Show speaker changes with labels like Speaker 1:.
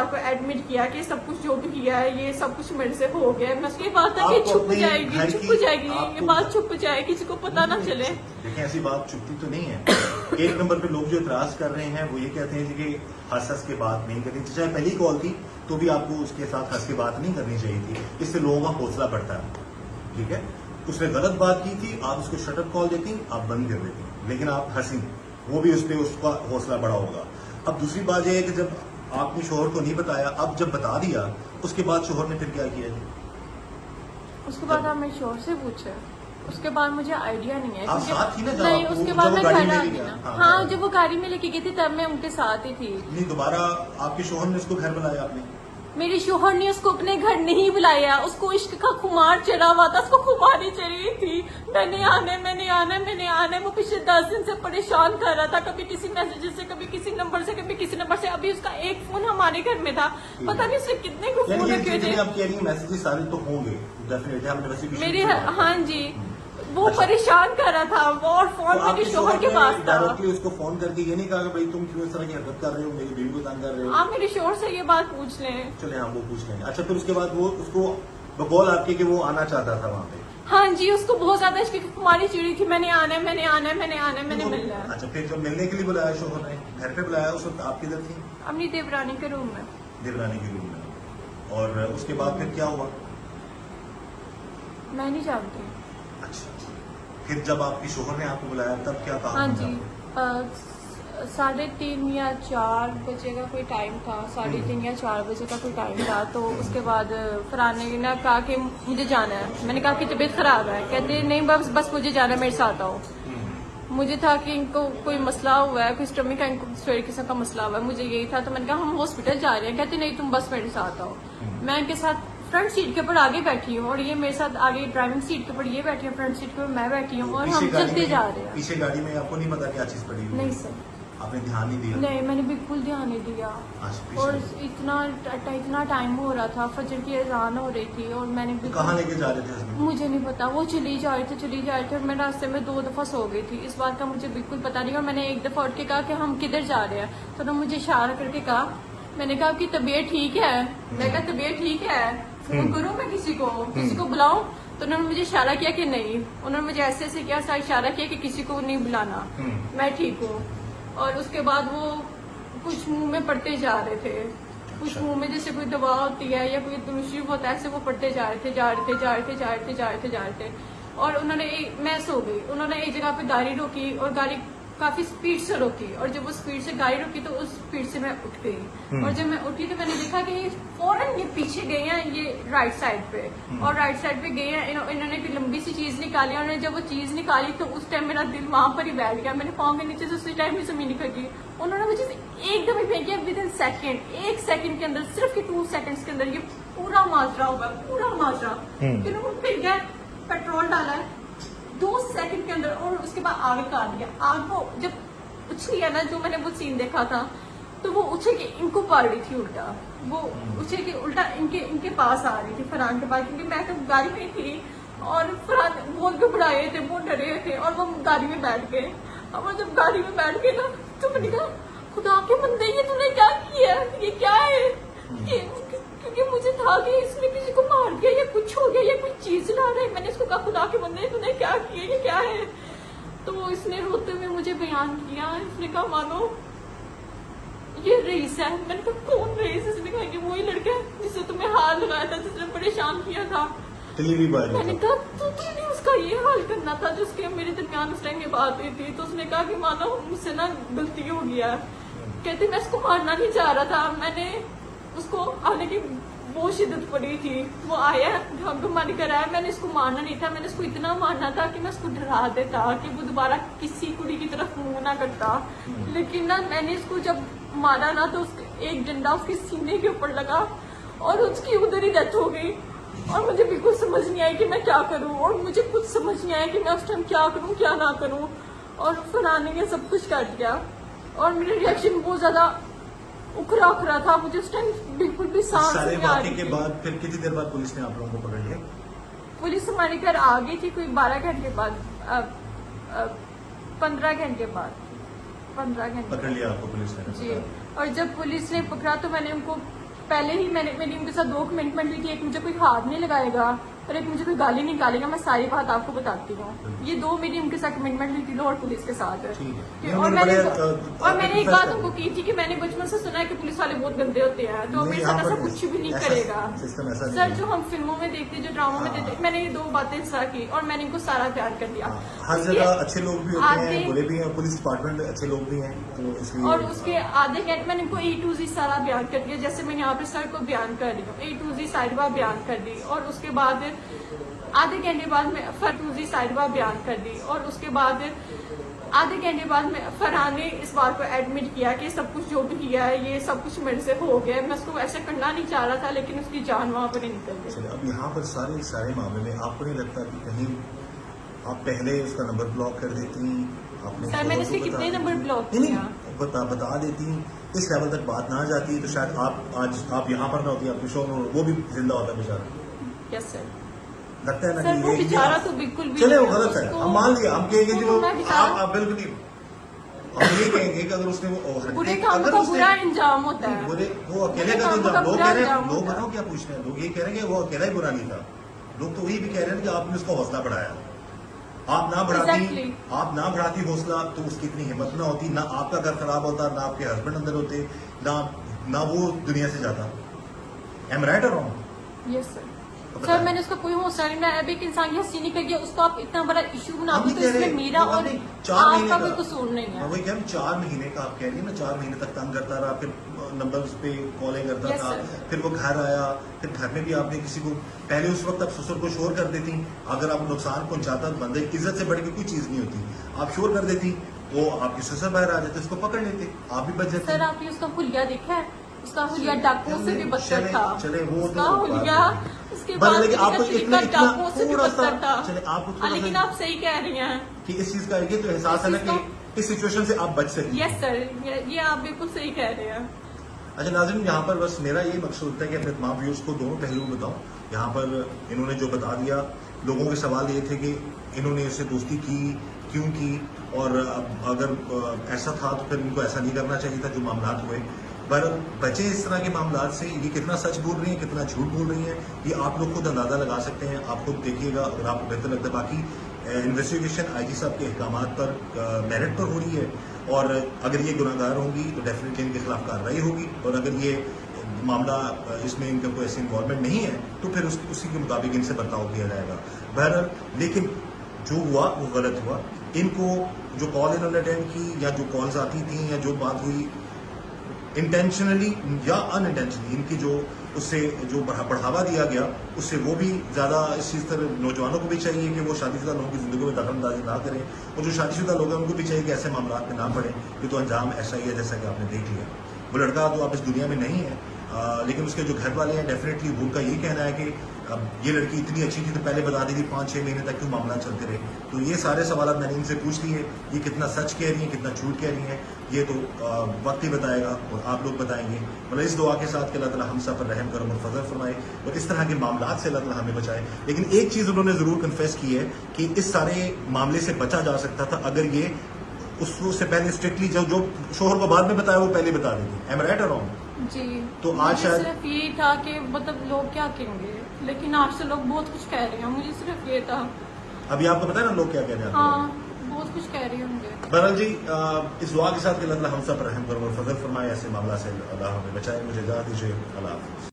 Speaker 1: को एडमिट किया कि सब कुछ जो भी किया है ये सब कुछ मेरे से हो गया है। मैं उसकी बात था कि छुप जाएगी ये बात छुप जाएगी, किसी को पता ना चले।
Speaker 2: देखिए ऐसी बात छुपती तो नहीं है। एक नंबर पे लोग जो इतराज कर रहे हैं वो ये कहते हैं कि हंस के बात नहीं करनी, चाहे पहली कॉल थी तो भी आपको उसके साथ हंस के बात नहीं करनी चाहिए थी, इससे लोगों का हौसला बढ़ता है। ठीक है, उसने गलत बात की थी, आप उसको शटअप कॉल देती, आप बंद कर देती, लेकिन आप हंसी, वो भी उसने उसका हौसला बढ़ा होगा। अब दूसरी बात यह है कि जब आपने शोहर को नहीं बताया, अब जब बता दिया उसके बाद शोहर ने फिर क्या किया जी?
Speaker 1: उसके बाद आप मेरे शोहर से पूछे, उसके बाद मुझे आइडिया नहीं है।
Speaker 2: आप साथ थी ना जब
Speaker 1: नहीं, उसके बाद मैं घर आ गई ना। हाँ, जब वो गाड़ी में लेके गई थी तब मैं उनके साथ ही थी।
Speaker 2: नहीं, दोबारा आपके शोहर ने उसको घर बुलाया आपने?
Speaker 1: मेरे शोहर ने उसको अपने घर नहीं बुलाया, उसको इश्क का खुमार चढ़ा हुआ था, उसको खुमारी चढ़ी थी। मैंने आना है। वो पिछले 10 दिन से परेशान कर रहा था, कभी किसी मैसेज से, कभी किसी नंबर से, कभी किसी नंबर से। अभी उसका एक फोन हमारे घर में था, पता नहीं उसने कितने को फोन रखे थे।
Speaker 2: आप कह रही हैं मैसेजेस सारे तो होंगे डेफिनेटली,
Speaker 1: मेरे, हाँ जी, वो परेशान कर रहा था वो, और फोन मेरे शोहर के पास था।
Speaker 2: डायरेक्टली उसको फोन करके ये नहीं कहा कि भाई तुम क्यों इस तरह की हरकत कर रहे हो, मेरी बीवी को तंग कर रहे हो?
Speaker 1: आप मेरे शोहर से ये बात पूछ लें।
Speaker 2: चले, हाँ वो पूछ लेंगे। अच्छा, फिर उसके बाद वो उसको बकौल आपके कि वो आना चाहता था वहाँ पे?
Speaker 1: हाँ जी, उसको बहुत ज्यादा इसकी कुमारी चिड़ी थी, मैंने आना है, मैंने मिलना है।
Speaker 2: अच्छा, फिर जब मिलने के लिए बुलाया शोहर ने, घर पे बुलाया, उस वक्त आप किधर थी?
Speaker 1: अपनी देवरानी के रूम में।
Speaker 2: देवरानी के रूम में। और उसके बाद फिर क्या हुआ?
Speaker 1: मैं नहीं जानती।
Speaker 2: अच्छा, फिर जब आपके शोहर ने आपको बुलाया तब क्या कहा?
Speaker 1: हाँ जी, 3:30 या 4 बजे का कोई टाइम था, 3:30 या 4 बजे का कोई टाइम था। तो उसके बाद फरहान ने कहा कि मुझे जाना है। मैंने कहा कि तबीयत खराब है, कहते नहीं बस मुझे जाना है, मेरे साथ आओ। मुझे था कि इनको कोई मसला हुआ है, कोई स्टमक का इनको किस्म का मसला हुआ है, मुझे यही था। तो मैंने कहा हम हॉस्पिटल जा रहे हैं, कहते नहीं तुम बस मेरे साथ आओ। मैं इनके साथ फ्रंट सीट के ऊपर आगे बैठी हूँ और ये मेरे साथ आगे ड्राइविंग सीट के ऊपर ये बैठी है, फ्रंट सीट के ऊपर मैं बैठी हूँ, और हम चलते जा रहे हैं।
Speaker 2: पीछे गाड़ी में आपको नहीं पता क्या चीज पड़ी हुई?
Speaker 1: नहीं सर,
Speaker 2: आपने ध्यान नहीं दिया?
Speaker 1: नहीं, मैंने बिल्कुल ध्यान नहीं दिया। और इतना टाइम हो रहा था, फजर की अजान हो रही थी, और मैंने
Speaker 2: कहाँ लेके जा रहे थे हस्बैंड?
Speaker 1: मुझे नहीं पता, वो चली जा रहे थे और मैं रास्ते में 2 दफा सो गई थी। इस बात का मुझे बिल्कुल पता नहीं। और मैंने एक दफा उठ के कहा कि हम किधर जा रहे हैं, तो उन्होंने मुझे इशारा करके कहा, मैंने कहा आपकी तबीयत ठीक है? मैं कहा तबीयत ठीक है, फोन करूँ मैं किसी को बुलाऊं? तो उन्होंने मुझे इशारा किया कि नहीं। उन्होंने मुझे ऐसे किया, इशारा किया कि किसी को नहीं बुलाना, मैं ठीक हूँ। और उसके बाद वो कुछ मुंह में पड़ते जा रहे थे, कुछ मुंह में जैसे कोई दवा होती है या कोई दुरुशीफ होता है, ऐसे वो पड़ते जा रहे थे। और मैं सो गई। उन्होंने एक जगह पे गाड़ी रोकी और गाड़ी काफी स्पीड से रोकी, और जब वो स्पीड से गाड़ी रोकी तो उस स्पीड से मैं उठ गई। और जब मैं उठी तो मैंने देखा कि ये फौरन ये पीछे गए हैं, ये राइट साइड पे, और राइट साइड पे गए हैं। इन्होंने एक लंबी सी चीज निकाली, और जब वो चीज निकाली तो उस टाइम मेरा दिल वहां पर ही बैठ गया, मेरे पाँव के नीचे से उसी टाइम ही जमीन निकल गई। उन्होंने मुझे एकदम ही फेंक दिया, विदिन सेकेंड, 1 सेकेंड के अंदर, सिर्फ 2 सेकेंड्स के अंदर ये पूरा माजरा हुआ, पूरा माजरा। फिर गया, पेट्रोल डाला है 2 सेकंड के अंदर, और उसके बाद आग लगा दिया। आग को जब उछली है ना, जो मैंने वो सीन देखा था, तो वो उछल के इनको पार रही थी उल्टा, वो उछल के उल्टा इनके पास आ रही थी, फरहान के पास, क्योंकि मैं तो गाड़ी में थी और फरहान बहुत घबराए थे, बहुत डरे थे, और वो गाड़ी में बैठ गए। और जब गाड़ी में बैठ गए ना, तो मैंने कहा खुदा के बंदे, ये तूने क्या किया, ये क्या है? क्योंकि मुझे था कि इसने किसी को मार दिया या कुछ हो गया या कोई चीज ला रहा है। मैंने इसको कहा खुदा के बंदे तूने क्या किया, ये क्या है? तो इसने रोते हुए मुझे बयान किया, इसने कहा मानो ये रईस है। मैंने कहा कौन रईस? इसने कहा कि वही लड़का है जिससे तुम्हें हाथ लगाया था, जिसने परेशान किया था। मैंने कहा तूने उसका ये हाल करना था जिसके मेरे दरमियान उस टाइम ये बात हुई थी। तो उसने कहा कि मानो मुझसे ना गलती हो गया। कहते मैं इसको मारना नहीं चाह रहा था, मैंने उसको आने की बहुत शिद्दत पड़ी थी, वो आया धमधमानी कराया, मैंने इसको मारना नहीं था, मैंने इसको इतना मारना था कि मैं उसको डरा देता कि वो दोबारा किसी कुड़ी की तरफ मुंह ना करता। लेकिन ना मैंने इसको जब मारा ना, तो एक डंडा उसके सीने के ऊपर लगा और उसकी उधर ही डेथ हो गई। और मुझे बिल्कुल समझ नहीं आई कि मैं क्या करूं, और मुझे कुछ समझ नहीं आया कि मैं उस टाइम क्या करूं क्या ना करूं। और फरहान ने सब कुछ कर दिया, और मेरा रिएक्शन बहुत ज्यादा उखरा था, मुझे उस टाइम बिल्कुल भी सांस नहीं आ रही थी।
Speaker 2: के बाद फिर कितनी देर बाद पुलिस ने आप लोगों को पकड़ लिया?
Speaker 1: पुलिस हमारे घर आ गई थी कोई 12 घंटे बाद, 15 घंटे बाद 15 घंटे
Speaker 2: पकड़ लिया आपको पुलिस ने?
Speaker 1: जी। और जब पुलिस ने पकड़ा तो मैंने उनको पहले ही मैंने उनके साथ 2 कमिटमेंट ली थी, एक मुझे कोई हाथ नहीं लगाएगा और एक मुझे कोई गाली निकालेगा। मैं सारी बात आपको बताती हूँ। ये 2 मेरी उनके साथ कमिटमेंट ली थी लाहौर पुलिस के साथ।
Speaker 2: ठीक है।
Speaker 1: और मैंने एक बात
Speaker 2: confess
Speaker 1: उनको की थी कि मैंने बचपन से सुना है कि पुलिस वाले बहुत गंदे होते हैं, तो
Speaker 2: नहीं,
Speaker 1: मेरे
Speaker 2: यहाँ
Speaker 1: साथ ऐसा
Speaker 2: पर
Speaker 1: कुछ भी नहीं
Speaker 2: ऐसा
Speaker 1: करेगा।
Speaker 2: सिस्टम ऐसा नहीं
Speaker 1: सर
Speaker 2: है।
Speaker 1: जो हम फिल्मों में देखते, जो ड्रामों में देखते, मैंने ये 2 बातें सर की और मैंने इनको सारा प्यार कर दिया।
Speaker 2: हर जगह अच्छे लोग भी होते हैं,
Speaker 1: आधे-
Speaker 2: बुरे भी हैं, पुलिस डिपार्टमेंट में अच्छे लोग भी हैं, तो इसलिए
Speaker 1: और उसके आधे घंटे मैंने इनको A to Z सारा बयान कर दिया, जैसे मैं यहाँ पे सर को बयान कर रही हूँ। A to Z सारी बात बयान कर दी और उसके बाद आधे घंटे बाद मैं फरतूजी साइड बार बयान कर दी और उसके बाद आधे घंटे बाद में फरहान ने इस बात को एडमिट किया कि सब कुछ जो भी किया है ये सब कुछ मेरे से हो गया है। मैं उसको ऐसे करना नहीं चाह रहा था, लेकिन उसकी जान वहां पर ही निकल गई।
Speaker 2: चलिए, अब यहाँ पर सारे मामले में आपको नहीं लगता कि कहीं आप पहले उसका नंबर ब्लॉक कर देती, आपने
Speaker 1: सर मैंने इसके कितने नंबर ब्लॉक
Speaker 2: नहीं
Speaker 1: किया?
Speaker 2: बता देती, इस लेवल तक बात ना जाती तो शायद आप यहाँ पर ना होती, आपके शो में वो भी जिंदा होता बेचारा।
Speaker 1: Yes sir.
Speaker 2: लगता है ना
Speaker 1: सर
Speaker 2: कि
Speaker 1: वो
Speaker 2: ये
Speaker 1: बेचारा तो बिल्कुल भी
Speaker 2: चले वो
Speaker 1: नहीं है।
Speaker 2: गलत है,
Speaker 1: उसको-
Speaker 2: हम मान लिया, हम कहेंगे कि वो
Speaker 1: उसको मैं बेचारा-
Speaker 2: आप बिल्कुल नहीं, हम ये कहेंगे कि अगर उसने वो
Speaker 1: बुरे कामों का बुरा अंजाम होता है।
Speaker 2: बुरे वो अकेले
Speaker 1: बुरे
Speaker 2: का
Speaker 1: कामों
Speaker 2: तो
Speaker 1: का
Speaker 2: लोग
Speaker 1: बुरा
Speaker 2: कह रहे हैं,
Speaker 1: अंजाम
Speaker 2: लोग
Speaker 1: होता है।
Speaker 2: बताओ क्या पूछ रहे हैं, लोग ये कह रहे हैं कि वो अकेला ही बुरा नहीं था, लोग तो वही भी कह रहे हैं कि आपने उसका हौसला बढ़ाया। आप ना
Speaker 1: Exactly.
Speaker 2: बढ़ाती हौसला तो उसकी इतनी हिम्मत ना होती, ना आपका घर खराब होता, ना आपके हस्बैंड अंदर होते, ना वो दुनिया से जाता। एम राइट और रॉन्ग?
Speaker 1: Yes sir. सर मैंने उसका कोई हौसला नहीं बनाया। अब एक इंसान की हंसी निकल गया, उसको आप इतना बड़ा इशू बना
Speaker 2: हम
Speaker 1: दो,
Speaker 2: नहीं
Speaker 1: तो
Speaker 2: कह रहे,
Speaker 1: इसमें मेरा
Speaker 2: वो
Speaker 1: और
Speaker 2: आपने 4 महीने
Speaker 1: आपका
Speaker 2: का-
Speaker 1: कोई कसूर नहीं
Speaker 2: मैं
Speaker 1: है।
Speaker 2: वही कह रहा हूँ, 4 महीने का आप कह रही है ना, 4 महीने तक तंग करता रहा, फिर नंबर पे कॉलिंग करता
Speaker 1: Yes,
Speaker 2: था,
Speaker 1: sir.
Speaker 2: फिर वो घर आया, फिर घर में भी आपने किसी को पहले उस वक्त आप ससुर को शोर कर देती, अगर आप नुकसान पहुंचाता तो बंदे की इज्जत से बढ़ के कोई चीज नहीं होती, आप शोर कर देती, वो आपके ससुर बाहर आ जाते, उसको पकड़ लेते, आप भी बच जाते।
Speaker 1: सर आपने उसका हुलिया देखा है? उसका हुलिया डाकुओं से भी बदतर था।
Speaker 2: चले वो
Speaker 1: उसका
Speaker 2: तो
Speaker 1: हुलिया उसके
Speaker 2: बस
Speaker 1: बाद
Speaker 2: लेकिन आपको इतना
Speaker 1: डाकुओं से भी
Speaker 2: थोड़ा सा
Speaker 1: बदतर था।
Speaker 2: चले आपको
Speaker 1: हाँ,
Speaker 2: थोड़ा
Speaker 1: लेकिन
Speaker 2: सा
Speaker 1: आप सही कह रही हैं।
Speaker 2: कि इस चीज का ये तो एहसास है ना कि इस सिचुएशन से आप बच सकती हैं।
Speaker 1: यस सर, ये आप बिल्कुल सही कह रहे हैं।
Speaker 2: अच्छा नाज़रीन, यहाँ पर बस मेरा ये मकसद है कि अपने तमाम व्यूअर्स को दोनों पहलू बताऊं। यहाँ पर इन्होंने जो बता दिया, लोगों के सवाल ये थे कि इन्होंने इससे दोस्ती की, क्यों की, और अगर ऐसा था तो फिर इनको ऐसा नहीं करना चाहिए था जो मामला हुए। पर बचे इस तरह के मामला से, ये कितना सच बोल रही हैं, कितना झूठ बोल रही हैं, ये आप लोग खुद अंदाजा लगा सकते हैं। आप खुद देखिएगा अगर आपको बेहतर लगता है। बाकी इन्वेस्टिगेशन आईजी साहब के अहकामात पर मेरिट पर हो रही है, और अगर ये गुनाहगार होंगी तो डेफिनेटली इनके खिलाफ कार्रवाई होगी, और अगर ये मामला इसमें इनका कोई ऐसी इन्वॉल्वमेंट नहीं है तो फिर उसी के मुताबिक इनसे बर्ताव किया जाएगा। बहरहाल लेकिन जो हुआ वो गलत हुआ। इनको जो कॉल इन्होंने अटेंड की, या जो कॉल्स आती थी, या जो बात हुई इंटेंशनली या अनइंटेंशनली, इनकी जो उससे जो बढ़ावा दिया गया, उससे वो भी ज्यादा इस चीज तरह नौजवानों को भी चाहिए कि वो शादीशुदा लोगों की जिंदगी में दखल अंदाजी ना करें, और जो शादीशुदा लोग हैं उनको भी चाहिए कि ऐसे मामला में ना पड़े। ये तो अंजाम ऐसा ही है जैसा कि आपने देख लिया। वो लड़का तो आप इस दुनिया में नहीं है, लेकिन उसके जो घर वाले हैं डेफिनेटली उनका ये कहना है कि अब ये लड़की इतनी अच्छी थी तो पहले बता दी थी, 5-6 महीने तक क्यों मामला चलते रहे। तो ये सारे सवाल मैंने इनसे पूछ लिए, ये कितना सच कह रही हैं, कितना झूठ कह रही हैं, ये तो वक्त ही बताएगा और आप लोग बताएंगे। मतलब इस दुआ के साथ कि अल्लाह ताला हम सब पर रहम करम और फजल फरमाए और इस तरह के मामला से अल्लाह ताला हमें बचाए। लेकिन एक चीज उन्होंने जरूर कन्फेस की है कि इस सारे मामले से बचा जा सकता था अगर ये उससे पहले स्ट्रिक्टली जो शोहर को बाद में बताया वो पहले बता देती। एम राइट और रॉन्ग?
Speaker 1: जी।
Speaker 2: तो आज
Speaker 1: मुझे
Speaker 2: शायद-
Speaker 1: सिर्फ ये था कि मतलब लोग क्या कहेंगे, लेकिन आज से लोग बहुत कुछ कह रहे हैं। मुझे सिर्फ ये था।
Speaker 2: अभी आपको पता है ना लोग क्या कह रहे हैं?
Speaker 1: हाँ, बहुत कुछ कह रहे होंगे।
Speaker 2: बहरहाल जी, इस दुआ के साथ कि अल्लाह ताला हम सब पर रहम करम और फजल फरमाए, ऐसे मामला से अल्लाह हमें बचाए। मुझे इजाज़त दीजिए। अल्लाह हाफ़िज़।